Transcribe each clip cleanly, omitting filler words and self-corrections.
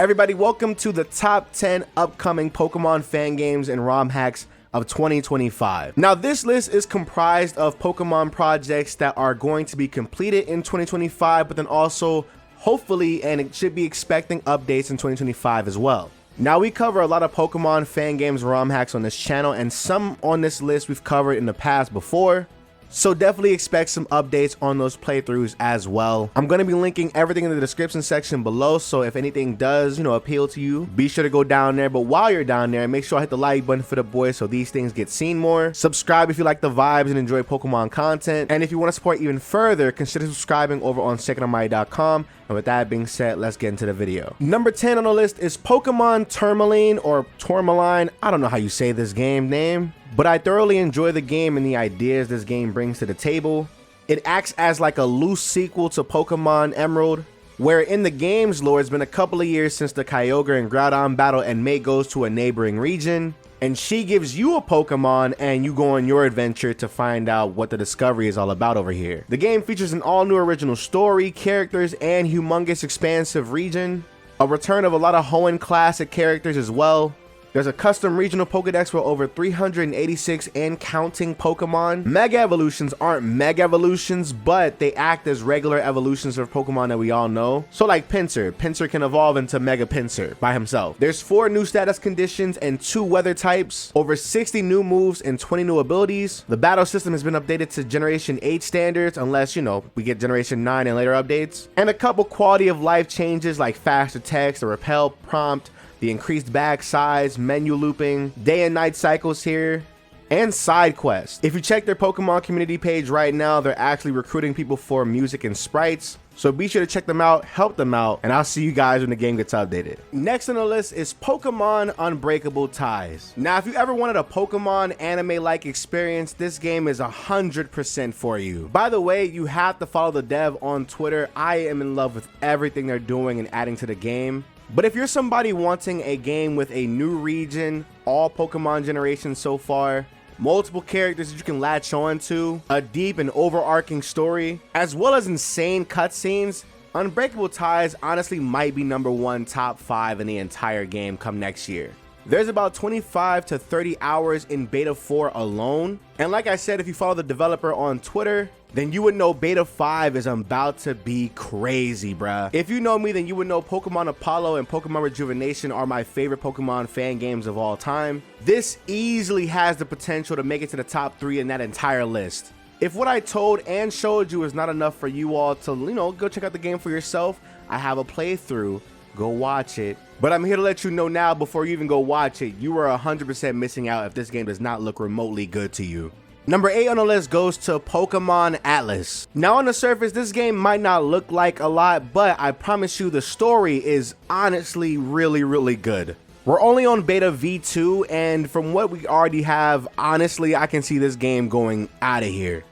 Everybody, welcome to the top 10 upcoming Pokemon fan games and ROM hacks of 2025. Now, this list is comprised of Pokemon projects that are going to be completed in 2025, but then also hopefully, and it should be expecting updates in 2025 as well. Now, we cover a lot of Pokemon fan games ROM hacks on this channel, and some on this list we've covered in the past before. So definitely expect some updates on those playthroughs as well. I'm going to be linking everything in the description section below, so if anything does, appeal to you, be sure to go down there. But while you're down there, make sure I hit the like button for the boys so these things get seen more. Subscribe if you like the vibes and enjoy Pokemon content. And if you want to support even further, consider subscribing over on SacredAlmighty.com. And with that being said, let's get into the video. Number 10 on the list is Pokemon Tourmaline or Tourmaline. I don't know how you say this game name, but I thoroughly enjoy the game and the ideas this game brings to the table. It acts as like a loose sequel to Pokemon Emerald, where in the game's lore, it's been a couple of years since the Kyogre and Groudon battle, and May goes to a neighboring region, and she gives you a Pokemon and you go on your adventure to find out what the discovery is all about over here. The game features an all new original story, characters, and humongous expansive region. A return of a lot of Hoenn classic characters as well. There's a custom regional Pokedex with over 386 and counting Pokemon. Mega Evolutions aren't Mega Evolutions, but they act as regular evolutions of Pokemon that we all know. So like Pinsir. Pinsir can evolve into Mega Pinsir by himself. There's 4 new status conditions and 2 weather types, over 60 new moves and 20 new abilities. The battle system has been updated to Generation 8 standards, unless, we get Generation 9 and later updates. And a couple quality of life changes like faster text, the repel prompt, the increased bag size, menu looping, day and night cycles here, and side quests. If you check their Pokemon community page right now, they're actually recruiting people for music and sprites. So be sure to check them out, help them out, and I'll see you guys when the game gets updated. Next on the list is Pokemon Unbreakable Ties. Now, if you ever wanted a Pokemon anime-like experience, this game is 100% for you. By the way, you have to follow the dev on Twitter. I am in love with everything they're doing and adding to the game. But if you're somebody wanting a game with a new region, all Pokemon generations so far, multiple characters that you can latch on to, a deep and overarching story, as well as insane cutscenes, Unbreakable Ties honestly might be #1 top 5 in the entire game come next year. There's about 25 to 30 hours in Beta 4 alone. And like I said, if you follow the developer on Twitter, then you would know Beta 5 is about to be crazy, bruh. If you know me, then you would know Pokemon Apollo and Pokemon Rejuvenation are my favorite Pokemon fan games of all time. This easily has the potential to make it to the top 3 in that entire list. If what I told and showed you is not enough for you all to, go check out the game for yourself, I have a playthrough. Go watch it. But I'm here to let you know now, before you even go watch it, you are 100% missing out if this game does not look remotely good to you. Number 8 on the list goes to Pokemon Atlas. Now, on the surface, this game might not look like a lot, but I promise you the story is honestly really, really good. We're only on Beta V2, and from what we already have, honestly, I can see this game going out of here.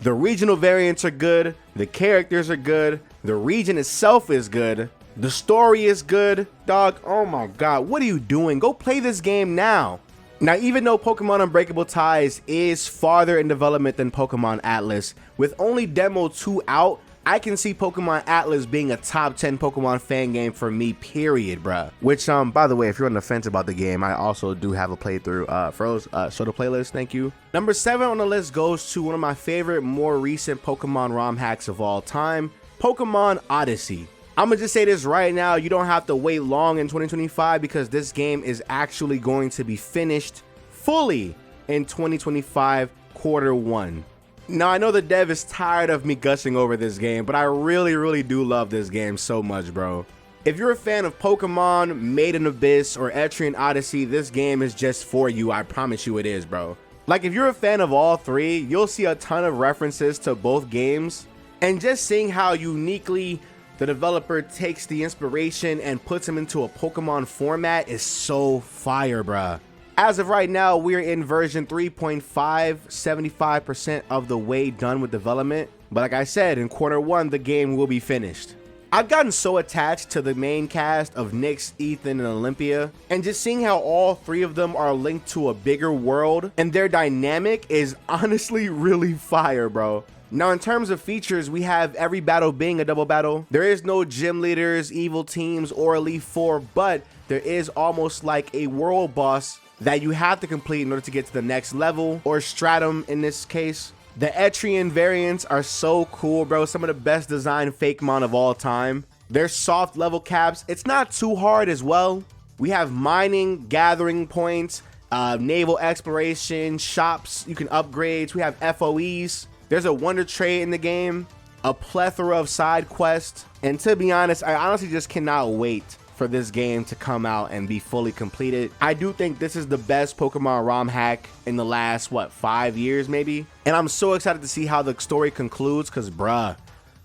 The regional variants are good, the characters are good, the region itself is good, the story is good. Dog, oh my god, what are you doing? Go play this game now. Now, even though Pokemon Unbreakable Ties is farther in development than Pokemon Atlas, with only Demo 2 out, I can see Pokemon Atlas being a top 10 Pokemon fan game for me, period, bruh. Which, by the way, if you're on the fence about the game, I also do have a playthrough. Froze, show the playlist, thank you. Number 7 on the list goes to one of my favorite, more recent Pokemon ROM hacks of all time, Pokemon Odyssey. I'm gonna just say this right now, you don't have to wait long in 2025 because this game is actually going to be finished fully in 2025 Q1. Now, I know the dev is tired of me gushing over this game, but I really, really do love this game so much, bro. If you're a fan of Pokemon, Made in Abyss, or Etrian Odyssey, this game is just for you. I promise you it is, bro. Like, if you're a fan of all 3, you'll see a ton of references to both games, and just seeing how uniquely the developer takes the inspiration and puts them into a Pokemon format is so fire, bruh. As of right now, we're in version 3.5, 75% of the way done with development. But like I said, in Q1, the game will be finished. I've gotten so attached to the main cast of Nyx, Ethan, and Olympia, and just seeing how all 3 of them are linked to a bigger world and their dynamic is honestly really fire, bro. Now, in terms of features, we have every battle being a double battle. There is no gym leaders, evil teams, or Elite Four, but there is almost like a world boss that you have to complete in order to get to the next level, or stratum in this case. The Etrian variants are so cool, bro. Some of the best designed Fakemon of all time. They're soft level caps. It's not too hard as well. We have mining, gathering points, naval exploration, shops you can upgrade. We have FOEs. There's a wonder trade in the game, a plethora of side quests, and to be honest, I honestly just cannot wait for this game to come out and be fully completed. I do think this is the best Pokemon ROM hack in the last, what, 5 years maybe? And I'm so excited to see how the story concludes, because bruh,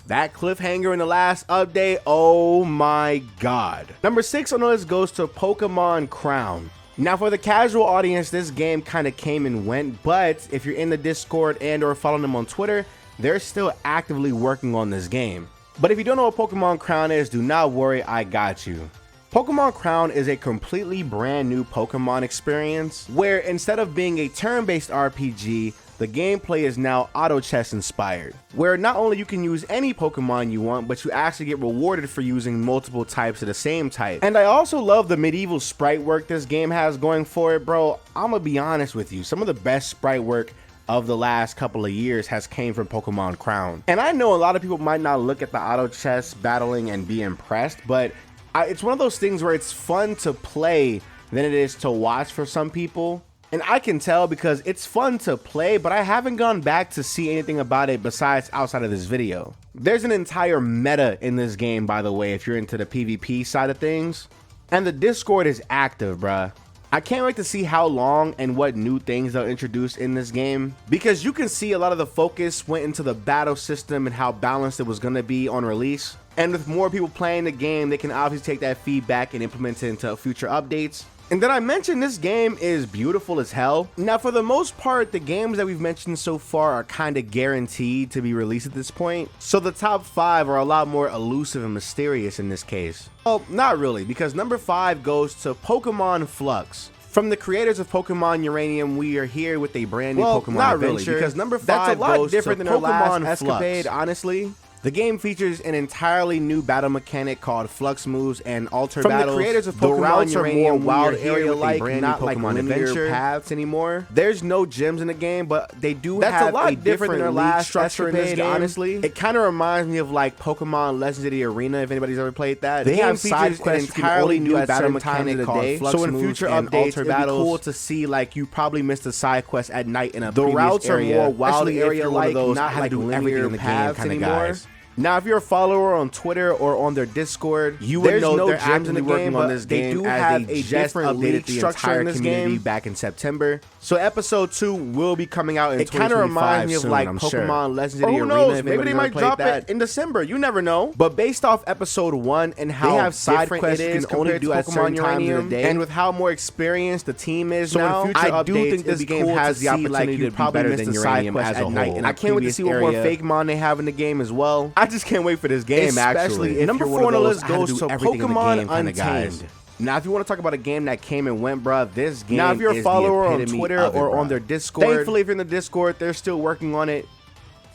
that cliffhanger in the last update, oh my god. Number 6 on the list goes to Pokemon Crown. Now, for the casual audience, this game kind of came and went, but if you're in the Discord and or following them on Twitter, they're still actively working on this game. But if you don't know what Pokemon Crown is, do not worry, I got you. Pokemon Crown is a completely brand new Pokemon experience where instead of being a turn-based RPG, the gameplay is now auto chess inspired, where not only you can use any Pokemon you want, but you actually get rewarded for using multiple types of the same type. And I also love the medieval sprite work this game has going for it, bro. I'm gonna be honest with you, some of the best sprite work of the last couple of years has came from Pokemon Crown. And I know a lot of people might not look at the auto chess battling and be impressed, but it's one of those things where it's fun to play than it is to watch for some people. And I can tell because it's fun to play, but I haven't gone back to see anything about it besides outside of this video. There's an entire meta in this game, by the way, if you're into the PvP side of things. And the Discord is active, bruh. I can't wait to see how long and what new things they'll introduce in this game, because you can see a lot of the focus went into the battle system and how balanced it was going to be on release. And with more people playing the game, they can obviously take that feedback and implement it into future updates. And then I mentioned this game is beautiful as hell. Now, for the most part, the games that we've mentioned so far are kind of guaranteed to be released at this point. So the top 5 are a lot more elusive and mysterious in this case. Well, not really, because number 5 goes to Pokemon Flux. From the creators of Pokemon Uranium, we are here with a brand new Pokemon adventure, because number 5 goes different than Pokemon Escapade, honestly. The game features an entirely new battle mechanic called Flux Moves and Alter Battles. From the creators of Pokemon Uranium, wild area-like, not like linear paths anymore. There's no gyms in the game, but they do have a different league structure in this game. Honestly, it kind of reminds me of like Pokemon Legends of the Arena, if anybody's ever played that. They have side quests, entirely new battle mechanic called Flux Moves. So in future updates, it'd be cool to see like you probably missed a side quest at night in a previous area. The routes are more wild area-like, not like linear paths anymore. Now, if you're a follower on Twitter or on their Discord, you would know they're actively working on this game. They do have a different league structure in this game back in September. So episode 2 will be coming out in 2025. It kind of reminds me of like Pokemon Legends of the Arena. Who knows? Maybe they might drop it in December. You never know. But based off episode 1 and how they have side quests you can only do at certain times of the day, and with how more experienced the team is now, I do think this game has the opportunity to be better than Uranium as a whole. And I can't wait to see what more Fakemon they have in the game as well. I just can't wait for this game, actually. Number 4 on the list goes to Pokemon Untamed. Now, if you want to talk about a game that came and went, bruh, this game now, if you're a follower on Twitter or on their Discord, thankfully, if you're in the Discord, they're still working on it.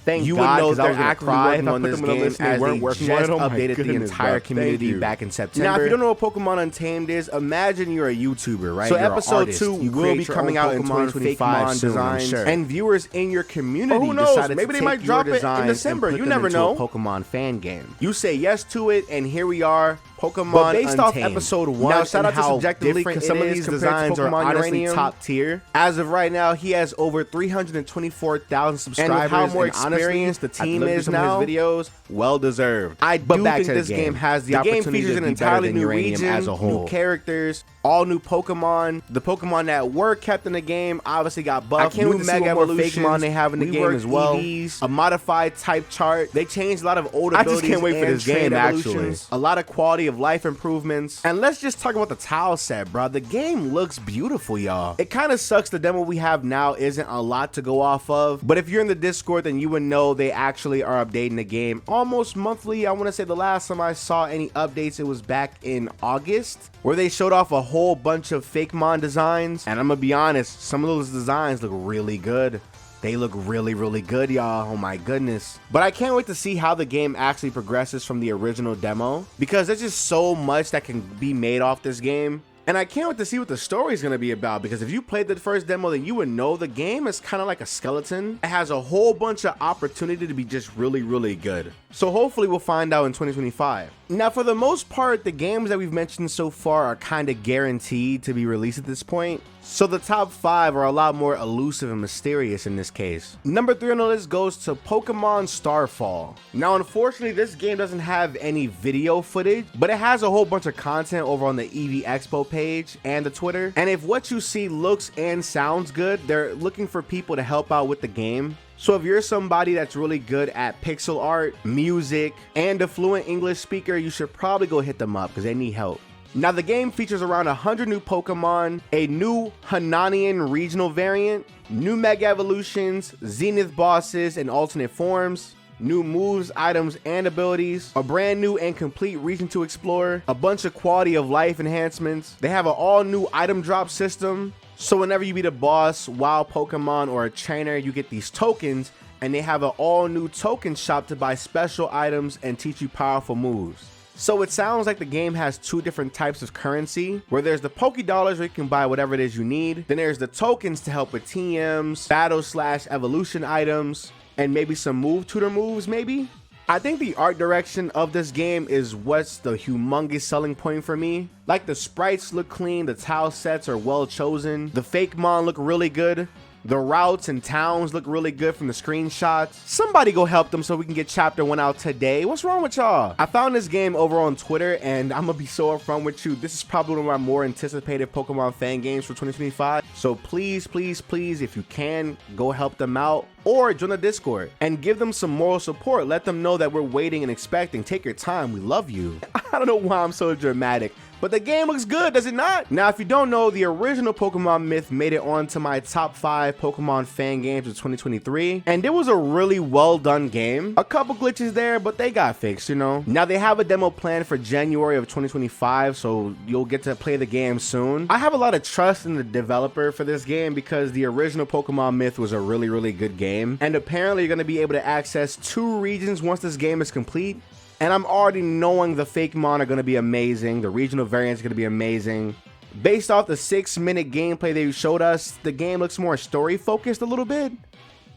Thank you God, would know they're actively working on this game as they just updated the entire community back in September. Now, if you don't know what Pokemon Untamed is, imagine you're a YouTuber, right? So episode 2 will be coming out in 2025 soon, and viewers in your community decided maybe they might drop it in December. You never know. Pokemon fan game. You say yes to it, and here we are. Pokemon but based off episode 1, now shout out to Subjectively, because some of these designs are honestly top tier. As of right now, he has over 324,000 subscribers, and with how more experienced the team is now, his videos, well deserved. I do think this game has the opportunity to be entirely new region, as a whole, new characters, all new Pokemon. The Pokemon that were kept in the game obviously got buffed. New Mega Evolutions Pokemon they have in the game as well. EVs, a modified type chart. They changed a lot of old abilities. I just can't wait for this game, actually. A lot of quality of life improvements. And let's just talk about the tile set, bro. The game looks beautiful, y'all. It kind of sucks the demo we have now isn't a lot to go off of, but if you're in the Discord, then you would know they actually are updating the game almost monthly. I want to say the last time I saw any updates, it was back in August, where they showed off a whole bunch of Fakemon designs, and I'm gonna be honest, some of those designs look really good. They look really, really good, y'all. Oh my goodness. But I can't wait to see how the game actually progresses from the original demo, because there's just so much that can be made off this game. And I can't wait to see what the story is going to be about, because if you played the first demo, then you would know the game is kind of like a skeleton. It has a whole bunch of opportunity to be just really, really good. So hopefully we'll find out in 2025. Now, for the most part, the games that we've mentioned so far are kind of guaranteed to be released at this point. So the top 5 are a lot more elusive and mysterious in this case. Number 3 on the list goes to Pokemon Starfall. Now, unfortunately, this game doesn't have any video footage, but it has a whole bunch of content over on the EV Expo page and the Twitter. And if what you see looks and sounds good, they're looking for people to help out with the game. So if you're somebody that's really good at pixel art, music, and a fluent English speaker, you should probably go hit them up because they need help. Now, the game features around 100 new Pokemon, a new Hananian regional variant, new Mega Evolutions, Zenith bosses and alternate forms, new moves, items, and abilities, a brand new and complete region to explore, a bunch of quality of life enhancements. They have an all-new item drop system, so whenever you beat a boss, wild Pokemon, or a trainer, you get these tokens, and they have an all-new token shop to buy special items and teach you powerful moves. So it sounds like the game has 2 different types of currency, where there's the Pokédollars where you can buy whatever it is you need. Then there's the tokens to help with TMs, battle/evolution items, and maybe some move tutor moves maybe. I think the art direction of this game is what's the humongous selling point for me. Like, the sprites look clean, the tile sets are well chosen, the fake mon look really good. The routes and towns look really good from the screenshots. Somebody go help them so we can get chapter 1 out today. What's wrong with y'all? I found this game over on Twitter, and I'm gonna be so upfront with you. This is probably one of my more anticipated Pokemon fan games for 2025. So please, please, please, if you can, go help them out or join the Discord and give them some moral support. Let them know that we're waiting and expecting. Take your time. We love you. I don't know why I'm so dramatic, but the game looks good, does it not? Now, if you don't know, the original Pokemon Myth made it onto my top 5 Pokemon fan games of 2023, and it was a really well done game. A couple glitches there, but they got fixed, you know. Now, they have a demo planned for January of 2025, so you'll get to play the game soon. I have a lot of trust in the developer for this game because the original Pokemon Myth was a really, really good game, and apparently you're going to be able to access 2 regions once this game is complete. And I'm already knowing the fake mon are going to be amazing. The regional variants are going to be amazing. Based off the 6-minute gameplay they showed us, the game looks more story focused a little bit.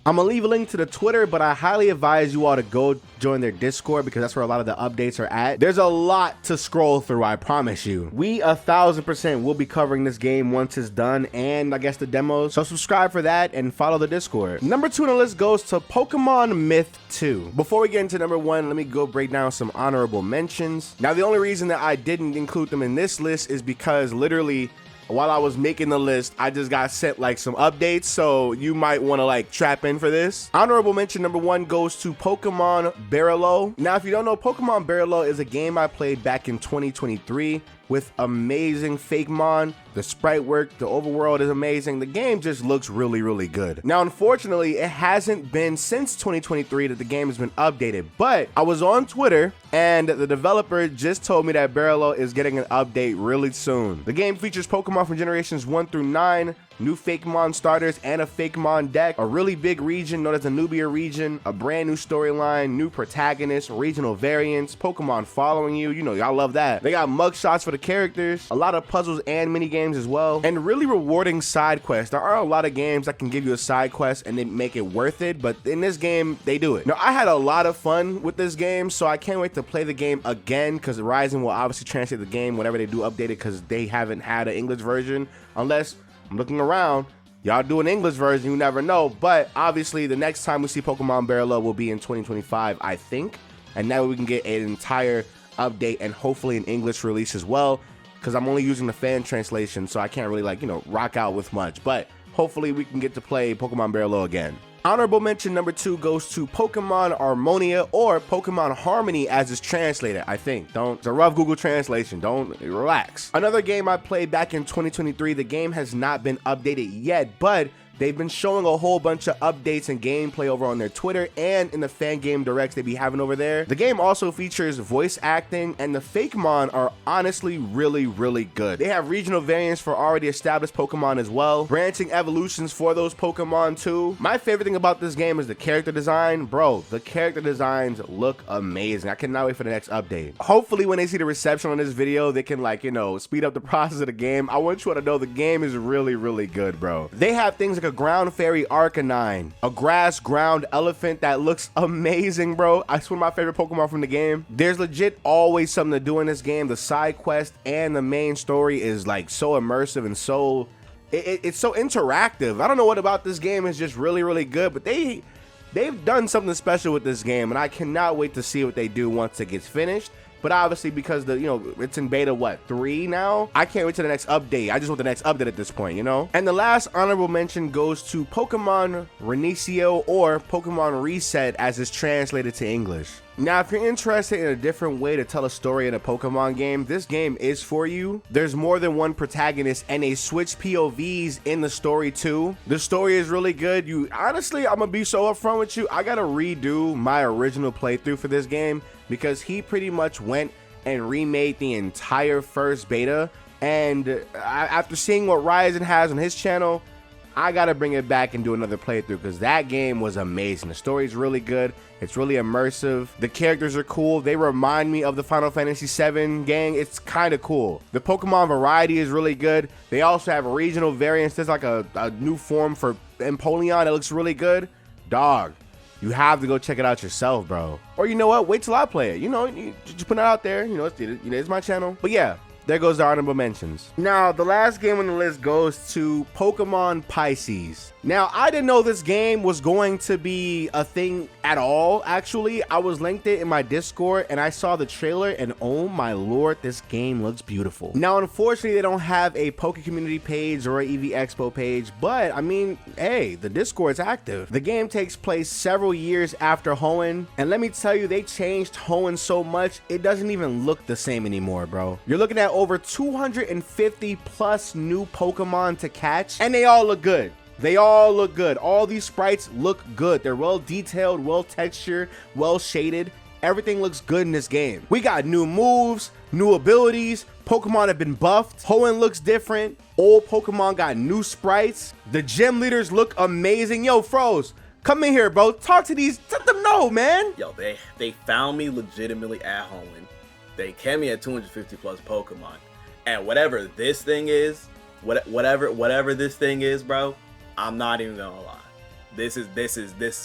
I'm gonna leave a link to the Twitter, but I highly advise you all to go join their Discord because that's where a lot of the updates are at. There's a lot to scroll through, I promise you. We 1000% will be covering this game once it's done, and I guess the demos. So subscribe for that and follow the Discord. Number 2 on the list goes to Pokemon Myth 2. Before we get into number 1, let me go break down some honorable mentions. Now, the only reason that I didn't include them in this list is because literally, while I was making the list, I just got sent like some updates, so you might want to like trap in for this. Honorable mention number 1 goes to Pokemon Barrelow. Now, if you don't know, Pokemon Barrelow is a game I played back in 2023 with amazing fake mon. The sprite work, the overworld is amazing. The game just looks really, really good. Now, unfortunately, it hasn't been since 2023 that the game has been updated, but I was on Twitter and the developer just told me that Barrelow is getting an update really soon. The game features Pokemon from generations 1 through 9, new fake mon starters and a fake mon deck, a really big region known as the Nubia region, a brand new storyline, new protagonists, regional variants, Pokemon following you. You know, y'all love that. They got mugshots for the characters, a lot of puzzles and mini games as well, and really rewarding side quests. There are a lot of games that can give you a side quest and they make it worth it, but in this game, they do it. Now, I had a lot of fun with this game, so I can't wait to play the game again because Horizon will obviously translate the game whenever they do update it because they haven't had an English version, unless I'm looking around. Y'all do an English version, you never know. But obviously, the next time we see Pokemon Barrelow will be in 2025, I think. And now we can get an entire update and hopefully an English release as well. Because I'm only using the fan translation, so I can't really, like, you know, rock out with much. But hopefully we can get to play Pokemon Barrelow again. Honorable mention number 2 goes to Pokemon Harmonia, or Pokemon Harmony as it's translated, I think. It's a rough Google translation. Don't relax. Another game I played back in 2023. The game has not been updated yet, but They've been showing a whole bunch of updates and gameplay over on their Twitter and in the fan game directs they be having over there. The game also features voice acting, and the Fakemon are honestly really good. They have regional variants for already established Pokemon as well, branching evolutions for those Pokemon too. My favorite thing about this game is the character design. Bro, the character designs look amazing. I cannot wait for the next update. Hopefully when they see the reception on this video, they can, like, you know, speed up the process of the game. I want you all to know the game is really good, bro. They have things like a ground fairy Arcanine, a grass ground elephant that looks amazing, bro. I swear, my favorite Pokemon from the game. There's legit always something to do in this game. The side quest and the main story is like so immersive and so it's so interactive. I don't know what about this game is just really good, but they've done something special with this game, and I cannot wait to see what they do once it gets finished. But obviously, because it's in beta, what, 3 now? I can't wait to the next update. I just want the next update at this point, you know? And the last honorable mention goes to Pokemon Reinicio, or Pokemon Reset as it's translated to English. Now, if you're interested in a different way to tell a story in a Pokemon game, this game is for you. There's more than one protagonist, and they switch POVs in the story too. The story is really good. Honestly, I'm gonna be so upfront with you, I gotta redo my original playthrough for this game because he pretty much went and remade the entire first beta, and after seeing what Ryzen has on his channel, I gotta bring it back and do another playthrough because that game was amazing. The story is really good. It's really immersive. The characters are cool. They remind me of the Final Fantasy VII gang. It's kind of cool. The Pokemon variety is really good. They also have regional variants. There's like a new form for Empoleon that looks really good. Dog, you have to go check it out yourself, bro. Or you know what? Wait till I play it. You know, just put it out there. You know, it's my channel. But yeah. There goes the honorable mentions. Now, the last game on the list goes to Pokemon Pisces. Now, I didn't know this game was going to be a thing at all, actually. I was linked it in my Discord, and I saw the trailer, and oh my lord, this game looks beautiful. Now, unfortunately, they don't have a Poke Community page or an EV Expo page, but, I mean, hey, the Discord's active. The game takes place several years after Hoenn, and let me tell you, they changed Hoenn so much, it doesn't even look the same anymore, bro. You're looking at over 250 plus new Pokemon to catch, and they all look good. They all look good. All these sprites look good. They're well detailed, well textured, well shaded. Everything looks good in this game. We got new moves, new abilities. Pokemon have been buffed. Hoenn looks different. Old Pokemon got new sprites. The gym leaders look amazing. Yo, Froze, come in here, bro. Talk to these. Let them know, man. Yo, they found me legitimately at Hoenn. They kept me at 250 plus Pokemon, and whatever this thing is, whatever this thing is, bro, I'm not even gonna lie. This is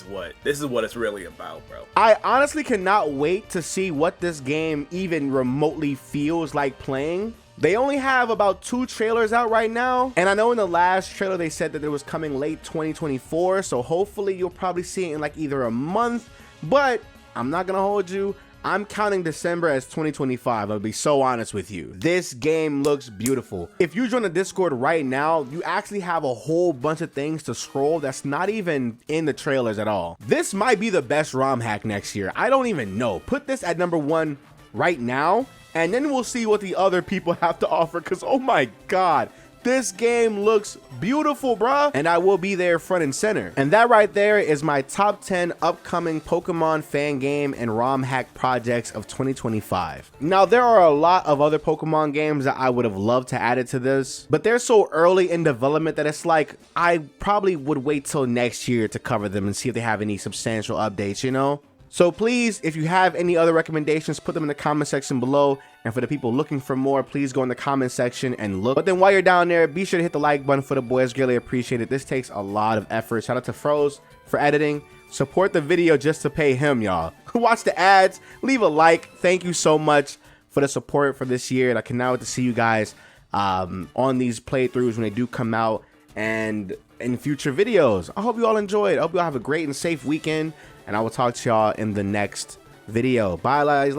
what it's really about, bro. I honestly cannot wait to see what this game even remotely feels like playing. They only have about 2 trailers out right now, and I know in the last trailer they said that it was coming late 2024, so hopefully you'll probably see it in like either a month, but I'm not gonna hold you. I'm counting December as 2025. I'll be so honest with you. This game looks beautiful. If you join the Discord right now, you actually have a whole bunch of things to scroll that's not even in the trailers at all. This might be the best ROM hack next year. I don't even know. Put this at #1 right now, and then we'll see what the other people have to offer, because oh my god, this game looks beautiful, bruh, and I will be there front and center. And that right there is my top 10 upcoming Pokemon fan game and ROM hack projects of 2025. Now, there are a lot of other Pokemon games that I would have loved to add it to this, but they're so early in development that it's like I probably would wait till next year to cover them and see if they have any substantial updates, you know? So please, if you have any other recommendations, put them in the comment section below. And for the people looking for more, please go in the comment section and look. But then while you're down there, be sure to hit the like button for the boys. Greatly appreciate it. This takes a lot of effort. Shout out to Froze for editing. Support the video just to pay him, y'all. Watch the ads. Leave a like. Thank you so much for the support for this year. And I cannot wait to see you guys on these playthroughs when they do come out and in future videos. I hope you all enjoyed. I hope you all have a great and safe weekend. And I will talk to y'all in the next video. Bye, guys.